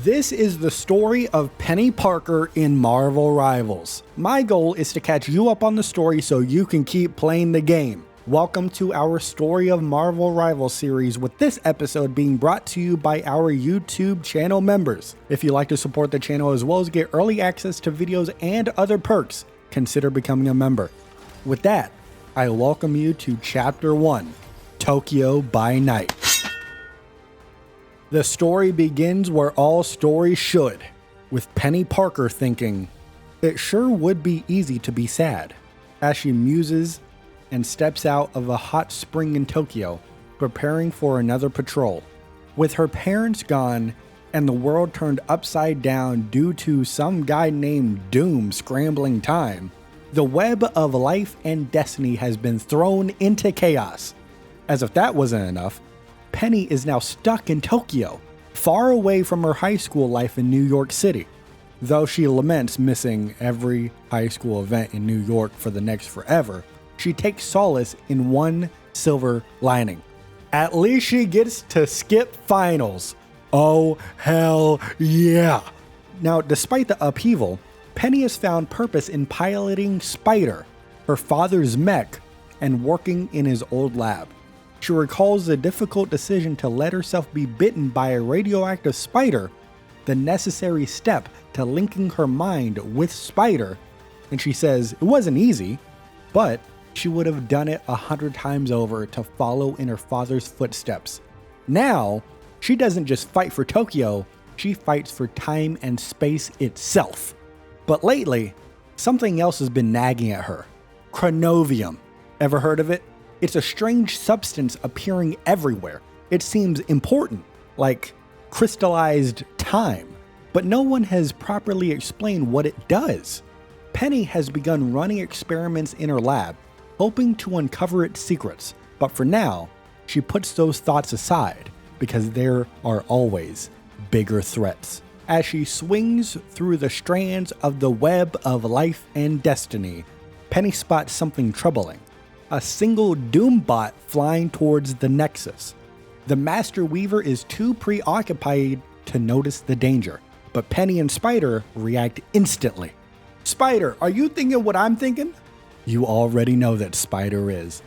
This is the story of Peni Parker in Marvel Rivals. My goal is to catch you up on the story so you can keep playing the game. Welcome to our Story of Marvel Rivals series, with this episode being brought to you by our YouTube channel members. If you'd like to support the channel as well as get early access to videos and other perks, consider becoming a member. With that, I welcome you to Chapter 1, Tokyo by Night. The story begins where all stories should, with Peni Parker thinking, it sure would be easy to be sad, as she muses and steps out of a hot spring in Tokyo, preparing for another patrol. With her parents gone and the world turned upside down due to some guy named Doom scrambling time, the web of life and destiny has been thrown into chaos. As if that wasn't enough, Peni is now stuck in Tokyo, far away from her high school life in New York City. Though she laments missing every high school event in New York for the next forever, she takes solace in one silver lining. At least she gets to skip finals. Oh, hell yeah. Now, despite the upheaval, Peni has found purpose in piloting Spider, her father's mech, and working in his old lab. She recalls the difficult decision to let herself be bitten by a radioactive spider, the necessary step to linking her mind with Spider, and she says it wasn't easy, but she would have done it 100 times over to follow in her father's footsteps. Now, she doesn't just fight for Tokyo, she fights for time and space itself. But lately, something else has been nagging at her. Chronovium. Ever heard of it? It's a strange substance appearing everywhere. It seems important, like crystallized time, but no one has properly explained what it does. Peni has begun running experiments in her lab, hoping to uncover its secrets, but for now, she puts those thoughts aside because there are always bigger threats. As she swings through the strands of the web of life and destiny, Peni spots something troubling. A single Doombot flying towards the Nexus. The Master Weaver is too preoccupied to notice the danger, but Peni and Spider react instantly. Spider, are you thinking what I'm thinking? You already know that Spider is.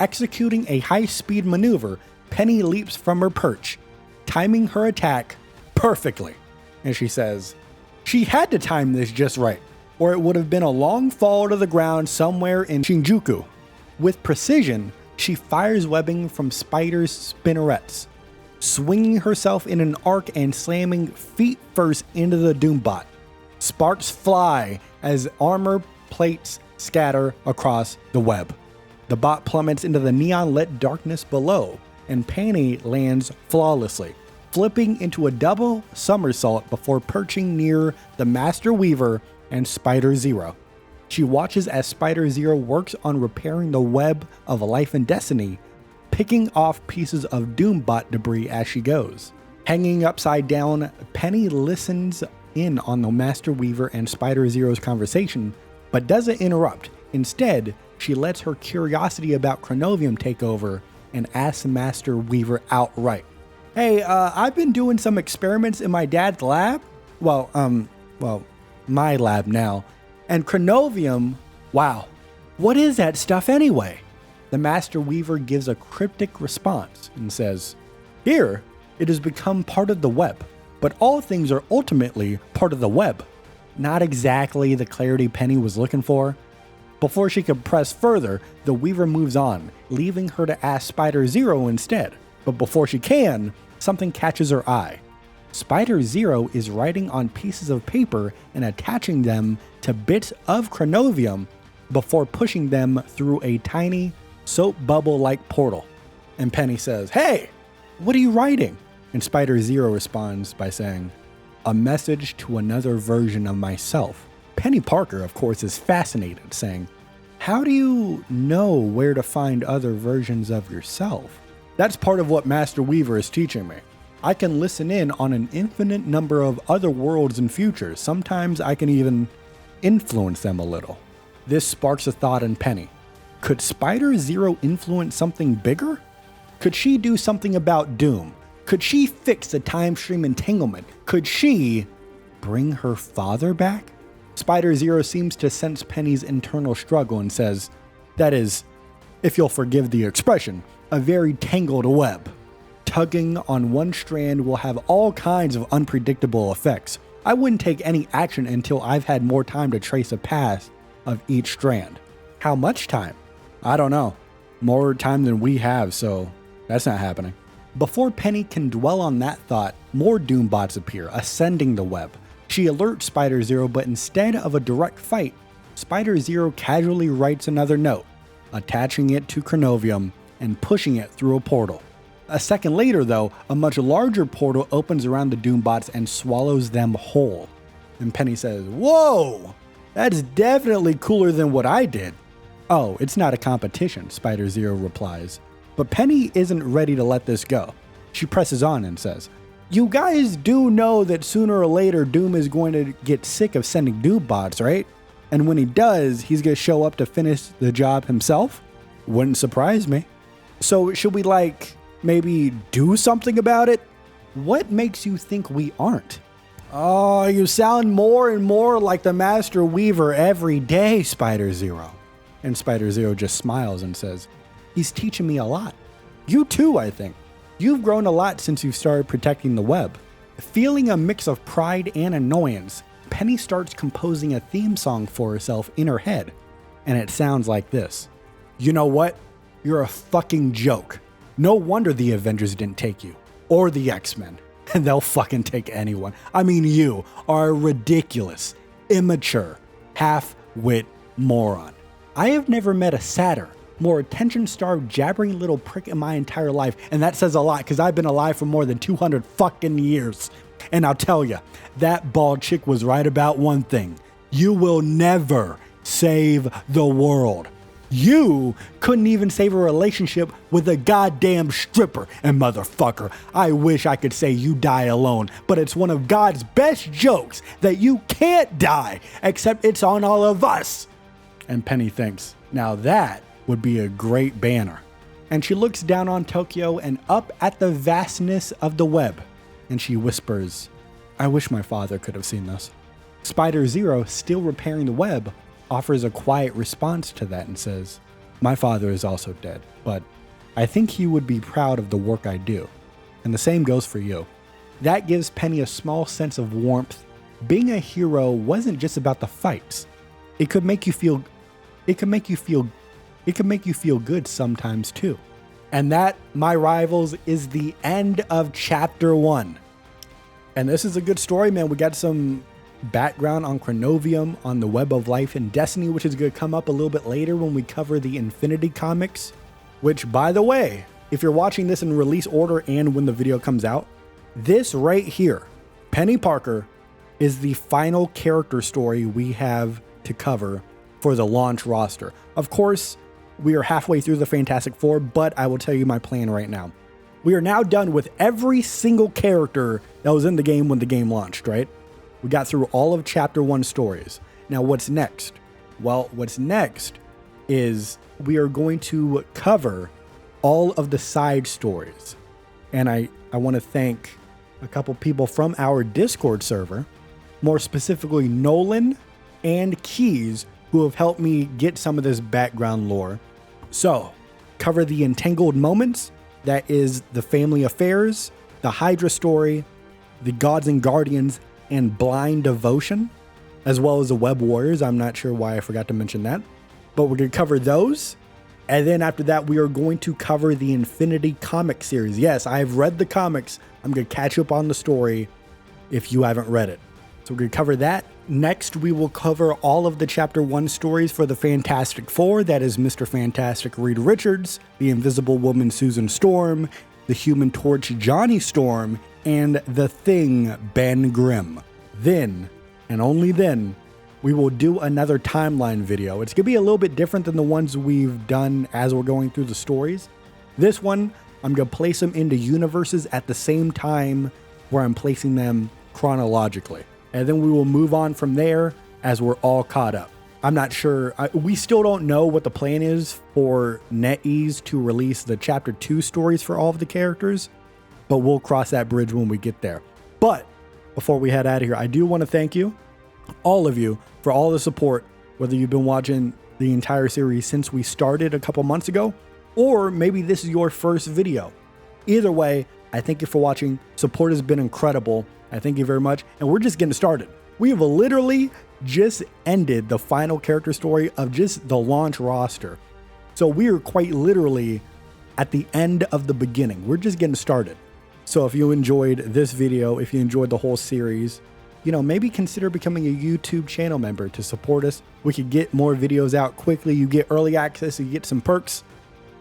Executing a high-speed maneuver, Peni leaps from her perch, timing her attack perfectly. And she says, she had to time this just right, or it would have been a long fall to the ground somewhere in Shinjuku. With precision, she fires webbing from Spider's spinnerets, swinging herself in an arc and slamming feet first into the Doombot. Sparks fly as armor plates scatter across the web. The bot plummets into the neon-lit darkness below, and Peni lands flawlessly, flipping into a double somersault before perching near the Master Weaver and Spider-Zero. She watches as Spider-Zero works on repairing the web of life and destiny, picking off pieces of Doombot debris as she goes. Hanging upside down, Peni listens in on the Master Weaver and Spider-Zero's conversation, but doesn't interrupt. Instead, she lets her curiosity about Chronovium take over and asks Master Weaver outright. Hey, I've been doing some experiments in my dad's lab. My lab now. And Chronovium, wow, what is that stuff anyway? The Master Weaver gives a cryptic response and says, here, it has become part of the web, but all things are ultimately part of the web. Not exactly the clarity Peni was looking for. Before she could press further, the Weaver moves on, leaving her to ask Spider-Zero instead. But before she can, something catches her eye. Spider-Zero is writing on pieces of paper and attaching them to bits of Chronovium before pushing them through a tiny soap bubble-like portal. And Peni says, hey, what are you writing? And Spider-Zero responds by saying, a message to another version of myself. Peni Parker, of course, is fascinated, saying, how do you know where to find other versions of yourself? That's part of what Master Weaver is teaching me. I can listen in on an infinite number of other worlds and futures. Sometimes I can even influence them a little. This sparks a thought in Peni. Could Spider-Zero influence something bigger? Could she do something about Doom, Could she fix the Timestream entanglement? Could she bring her father back? Spider-Zero seems to sense Penny's internal struggle and says, that is, if you'll forgive the expression, a very tangled web. Tugging on one strand will have all kinds of unpredictable effects. I wouldn't take any action until I've had more time to trace a path of each strand. How much time? I don't know. More time than we have, so that's not happening. Before Penny can dwell on that thought, more Doombots appear, ascending the web. She alerts Spider-Zero, but instead of a direct fight, Spider-Zero casually writes another note, attaching it to Chronovium and pushing it through a portal. A second later, though, a much larger portal opens around the Doombots and swallows them whole. And Penny says, whoa, that's definitely cooler than what I did. Oh, it's not a competition, Spider-Zero replies. But Penny isn't ready to let this go. She presses on and says, you guys do know that sooner or later Doom is going to get sick of sending Doombots, right? And when he does, he's going to show up to finish the job himself? Wouldn't surprise me. So should we maybe do something about it? What makes you think we aren't? Oh, you sound more and more like the Master Weaver every day, Spider-Zero. And Spider-Zero just smiles and says, he's teaching me a lot. You too, I think. You've grown a lot since you've started protecting the web. Feeling a mix of pride and annoyance, Penny starts composing a theme song for herself in her head. And it sounds like this. You know what? You're a fucking joke. No wonder the Avengers didn't take you. Or the X-Men. And they'll fucking take anyone. I mean, you are a ridiculous, immature, half-wit moron. I have never met a sadder, more attention-starved, jabbering little prick in my entire life. And that says a lot, because I've been alive for more than 200 fucking years. And I'll tell you, that bald chick was right about one thing. You will never save the world. You couldn't even save a relationship with a goddamn stripper. And motherfucker, I wish I could say you die alone, but it's one of God's best jokes that you can't die, except it's on all of us. And Penny thinks, now that would be a great banner. And she looks down on Tokyo and up at the vastness of the web. And she whispers, I wish my father could have seen this. Spider-Zero, still repairing the web, offers a quiet response to that and says, my father is also dead, but I think he would be proud of the work I do. And the same goes for you. That gives Penny a small sense of warmth. Being a hero wasn't just about the fights. It could make you feel good sometimes too. And that, my rivals, is the end of chapter 1. And this is a good story, man. We got some background on Chronovium, on the Web of Life and Destiny, which is going to come up a little bit later when we cover the Infinity comics, which, by the way, if you're watching this in release order and when the video comes out, this right here, Peni Parker, is the final character story we have to cover for the launch roster. Of course, we are halfway through the Fantastic Four, but I will tell you my plan right now. We are now done with every single character that was in the game when the game launched, right? We got through all of chapter 1 stories. Now what's next? Well, what's next is we are going to cover all of the side stories. And I want to thank a couple people from our Discord server, more specifically Nolan and Keys, who have helped me get some of this background lore. So, cover the Entangled Moments, that is the Family Affairs, the Hydra story, the Gods and Guardians, and Blind Devotion, as well as the Web Warriors. I'm not sure why I forgot to mention that, but we're going to cover those. And then after that, we are going to cover the Infinity comic series. Yes, I've read the comics. I'm going to catch up on the story if you haven't read it. So we're going to cover that. Next, we will cover all of the chapter 1 stories for the Fantastic Four. That is Mr. Fantastic Reed Richards, the Invisible Woman Susan Storm, the Human Torch Johnny Storm, and the Thing Ben Grimm. Then, and only then, we will do another timeline video. It's going to be a little bit different than the ones we've done as we're going through the stories. This one, I'm going to place them into universes at the same time where I'm placing them chronologically. And then we will move on from there as we're all caught up. I'm not sure. We still don't know what the plan is for NetEase to release the chapter 2 stories for all of the characters. but we'll cross that bridge when we get there. But before we head out of here, I do want to thank you, all of you, for all the support, whether you've been watching the entire series since we started a couple months ago, or maybe this is your first video. Either way, I thank you for watching. Support has been incredible. I thank you very much. And we're just getting started. We have literally just ended the final character story of just the launch roster. So we are quite literally at the end of the beginning. We're just getting started. So if you enjoyed this video, if you enjoyed the whole series, maybe consider becoming a YouTube channel member to support us. We could get more videos out quickly. You get early access, you get some perks.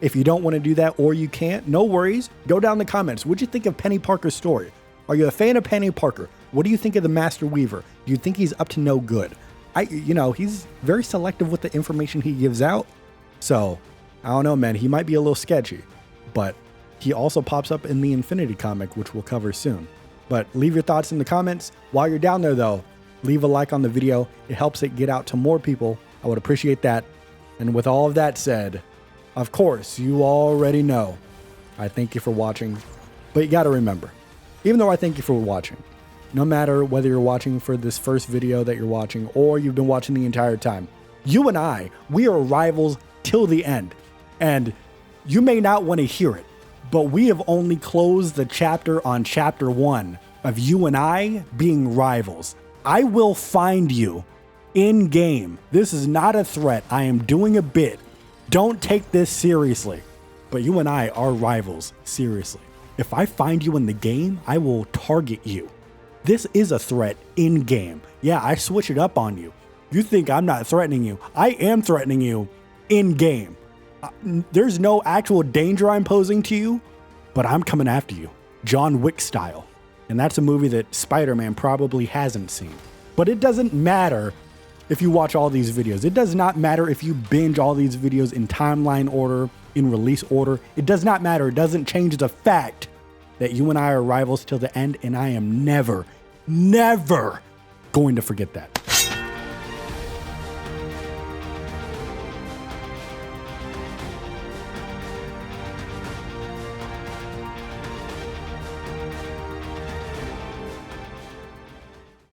If you don't want to do that or you can't, no worries. Go down in the comments. What'd you think of Peni Parker's story? Are you a fan of Peni Parker? What do you think of the Master Weaver? Do you think he's up to no good? He's very selective with the information he gives out. So, I don't know, man. He might be a little sketchy, but he also pops up in the Infinity comic, which we'll cover soon. But leave your thoughts in the comments. While you're down there, though, leave a like on the video. It helps it get out to more people. I would appreciate that. And with all of that said, of course, you already know I thank you for watching. But you got to remember, even though I thank you for watching, no matter whether you're watching for this first video that you're watching or you've been watching the entire time, you and I, we are rivals till the end. And you may not want to hear it, but we have only closed the chapter on chapter 1 of you and I being rivals. I will find you in game. This is not a threat. I am doing a bit. Don't take this seriously. But you and I are rivals, seriously. If I find you in the game, I will target you. This is a threat in game. Yeah, I switch it up on you. You think I'm not threatening you. I am threatening you in game. There's no actual danger I'm posing to you, but I'm coming after you, John Wick style. And that's a movie that Spider-Man probably hasn't seen. But it doesn't matter if you watch all these videos. It does not matter if you binge all these videos in timeline order, in release order. It does not matter. It doesn't change the fact that you and I are rivals till the end, and I am never, never going to forget that.